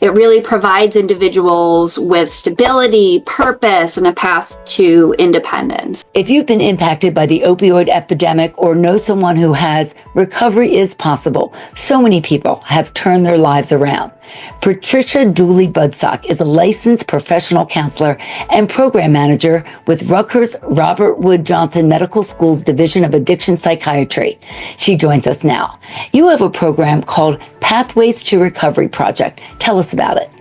It really provides individuals with stability, purpose, and a path to independence. If you've been impacted by the opioid epidemic or know someone who has, recovery is possible. So many people have turned their lives around. Patricia Dooley-Budsock is a licensed professional counselor and program manager with Rutgers Robert Wood Johnson Medical School's Division of Addiction Psychiatry. She joins us now. You have a program called Pathways to Recovery Project. Tell us about it.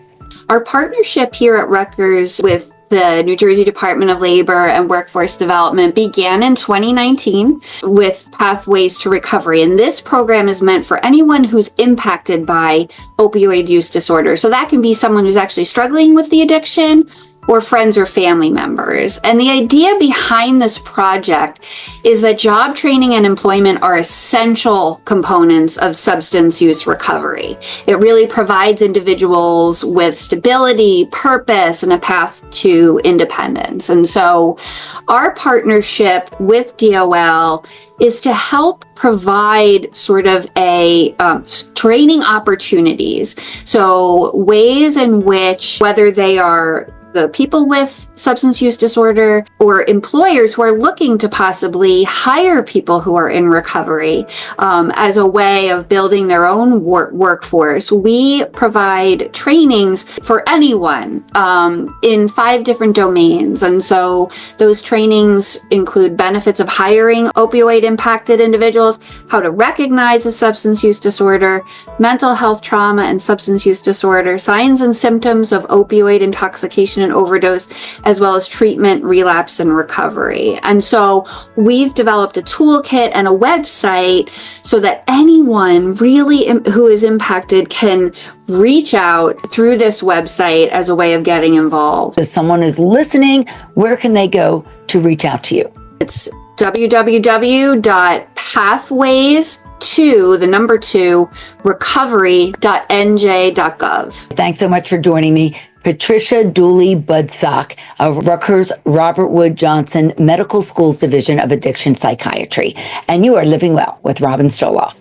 Our partnership here at Rutgers with the New Jersey Department of Labor and Workforce Development began in 2019 with Pathways to Recovery. And this program is meant for anyone who's impacted by opioid use disorder. So that can be someone who's actually struggling with the addiction or friends or family members. And the idea behind this project is that job training and employment are essential components of substance use recovery. It really provides individuals with stability, purpose, and a path to independence. And so our partnership with DOL is to help provide sort of a training opportunities. So ways in which, whether they are the people with substance use disorder or employers who are looking to possibly hire people who are in recovery as a way of building their own workforce, we provide trainings for anyone in 5 different domains. And so those trainings include benefits of hiring opioid impacted individuals, how to recognize a substance use disorder, mental health trauma and substance use disorder, signs and symptoms of opioid intoxication and overdose, as well as treatment, relapse, and recovery. And so we've developed a toolkit and a website so that anyone really who is impacted can reach out through this website as a way of getting involved. If someone is listening, where can they go to reach out to you? It's www.pathways2recovery.nj.gov. Thanks so much for joining me. Patricia Dooley-Budsock of Rutgers Robert Wood Johnson Medical School's Division of Addiction Psychiatry. And you are living well with Robin Stoloff.